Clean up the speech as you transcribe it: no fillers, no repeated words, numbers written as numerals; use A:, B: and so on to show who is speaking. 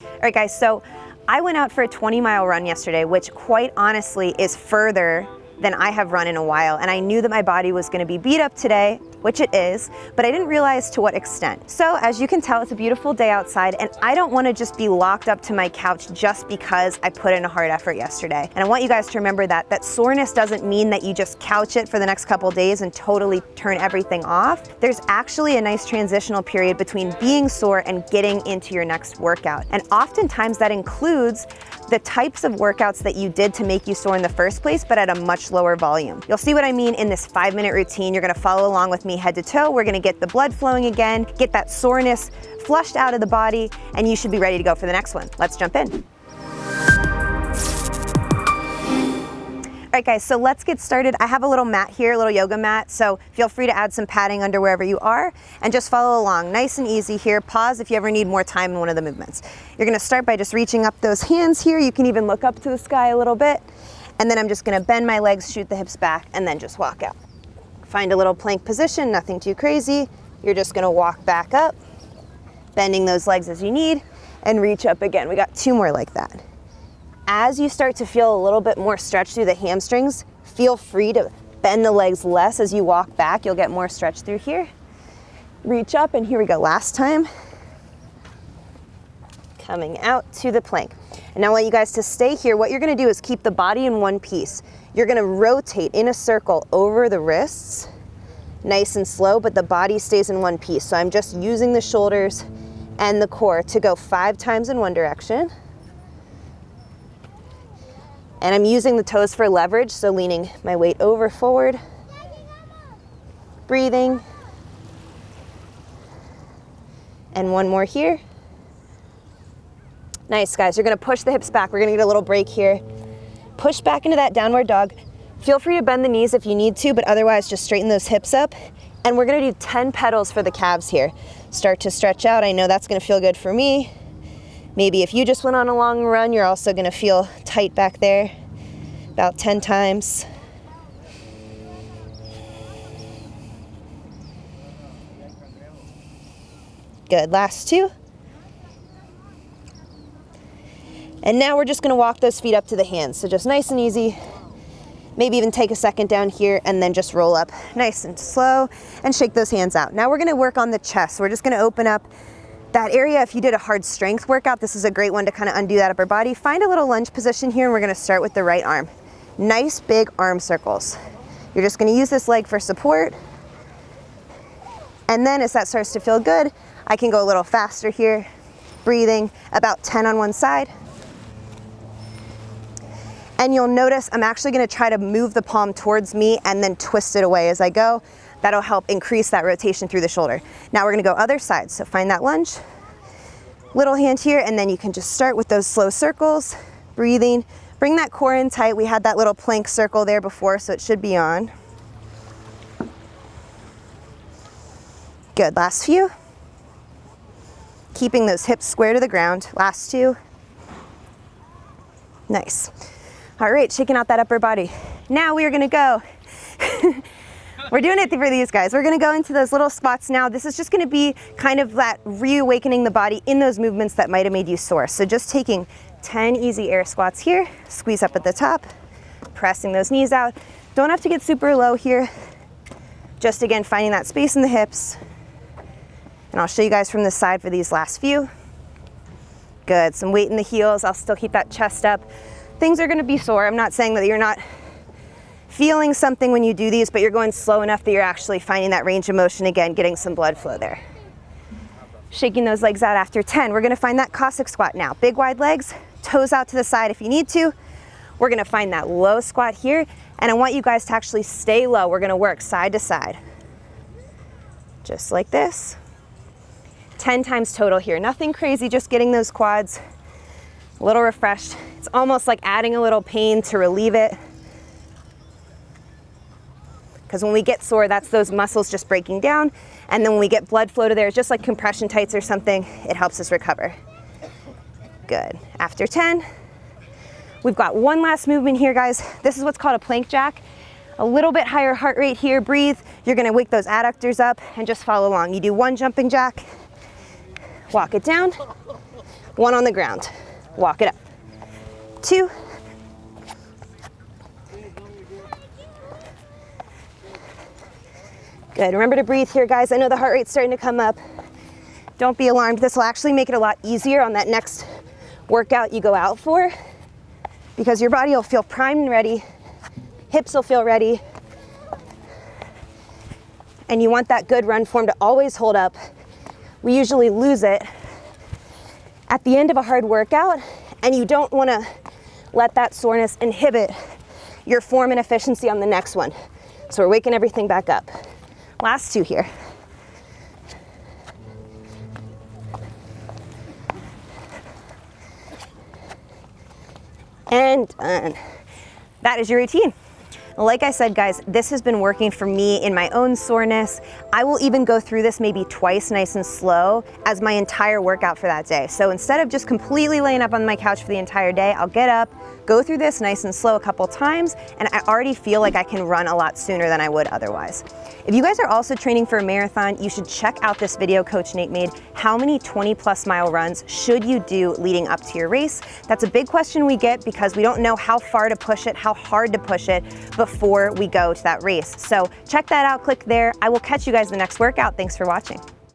A: All right, guys, so I went out for a 20-mile run yesterday, which quite honestly is further than I have run in a while. And I knew that my body was gonna be beat up today, which it is, but I didn't realize to what extent. So as you can tell, it's a beautiful day outside, and I don't wanna just be locked up to my couch just because I put in a hard effort yesterday. And I want you guys to remember that soreness doesn't mean that you just couch it for the next couple days and totally turn everything off. There's actually a nice transitional period between being sore and getting into your next workout. And oftentimes that includes the types of workouts that you did to make you sore in the first place, but at a much lower volume. You'll see what I mean in this 5-minute routine. You're gonna follow along with me head to toe. We're gonna get the blood flowing again, get that soreness flushed out of the body, and you should be ready to go for the next one. Let's jump in. All right, guys, so let's get started. I have a little mat here, a little yoga mat, so feel free to add some padding under wherever you are and just follow along. Nice and easy here. Pause if you ever need more time in one of the movements. You're gonna start by just reaching up those hands here. You can even look up to the sky a little bit. And then I'm just gonna bend my legs, shoot the hips back, and then just walk out. Find a little plank position, nothing too crazy. You're just gonna walk back up, bending those legs as you need, and reach up again. We got 2 more like that. As you start to feel a little bit more stretch through the hamstrings, feel free to bend the legs less as you walk back. You'll get more stretch through here. Reach up, and here we go. Last time. Coming out to the plank. And now I want you guys to stay here. What you're gonna do is keep the body in one piece. You're gonna rotate in a circle over the wrists, nice and slow, but the body stays in one piece. So I'm just using the shoulders and the core to go 5 times in one direction. And I'm using the toes for leverage, so leaning my weight over forward, breathing. And one more here. Nice, guys. You're gonna push the hips back. We're gonna get a little break here. Push back into that downward dog. Feel free to bend the knees if you need to, but otherwise just straighten those hips up. And we're gonna do 10 pedals for the calves here. Start to stretch out. I know that's gonna feel good for me. Maybe if you just went on a long run, you're also gonna feel tight back there. About 10 times. Good, last 2. And now we're just gonna walk those feet up to the hands. So just nice and easy. Maybe even take a second down here and then just roll up nice and slow and shake those hands out. Now we're gonna work on the chest. So we're just gonna open up that area. If you did a hard strength workout, this is a great one to kind of undo that upper body. Find a little lunge position here, and we're gonna start with the right arm. Nice big arm circles. You're just gonna use this leg for support. And then as that starts to feel good, I can go a little faster here, breathing about 10 on one side. And you'll notice I'm actually gonna try to move the palm towards me and then twist it away as I go. That'll help increase that rotation through the shoulder. Now we're gonna go other side. So find that lunge, little hand here, and then you can just start with those slow circles, breathing. Bring that core in tight. We had that little plank circle there before, so it should be on. Good, last few. Keeping those hips square to the ground. Last 2. Nice. All right, shaking out that upper body. Now we are gonna go. We're doing it for these guys. We're gonna go into those little squats now. This is just gonna be kind of that reawakening the body in those movements that might have made you sore. So just taking 10 easy air squats here, squeeze up at the top, pressing those knees out. Don't have to get super low here. Just again, finding that space in the hips. And I'll show you guys from the side for these last few. Good, some weight in the heels. I'll still keep that chest up. Things are gonna be sore. I'm not saying that you're not feeling something when you do these, but you're going slow enough that you're actually finding that range of motion again, getting some blood flow there. Shaking those legs out after 10. We're gonna find that Cossack squat now. Big wide legs, toes out to the side if you need to. We're gonna find that low squat here, and I want you guys to actually stay low. We're gonna work side to side. Just like this. 10 times total here. Nothing crazy, just getting those quads a little refreshed. It's almost like adding a little pain to relieve it. Because when we get sore, that's those muscles just breaking down. And then when we get blood flow to there, just like compression tights or something, it helps us recover. Good. After 10, we've got one last movement here, guys. This is what's called a plank jack. A little bit higher heart rate here. Breathe. You're gonna wake those adductors up and just follow along. You do one jumping jack, walk it down, 1 on the ground. Walk it up. 2. Good, remember to breathe here, guys. I know the heart rate's starting to come up. Don't be alarmed. This will actually make it a lot easier on that next workout you go out for, because your body will feel primed and ready, hips will feel ready, and you want that good run form to always hold up. We usually lose it at the end of a hard workout, and you don't want to let that soreness inhibit your form and efficiency on the next one. So we're waking everything back up. Last 2 here. And done. That is your routine. Like I said, guys, this has been working for me in my own soreness. I will even go through this maybe twice, nice and slow, as my entire workout for that day. So instead of just completely laying up on my couch for the entire day, I'll get up, go through this nice and slow a couple times, and I already feel like I can run a lot sooner than I would otherwise. If you guys are also training for a marathon, you should check out this video Coach Nate made. How many 20+ mile runs should you do leading up to your race? That's a big question we get because we don't know how far to push it, how hard to push it before we go to that race. So check that out, click there. I will catch you guys in the next workout. Thanks for watching.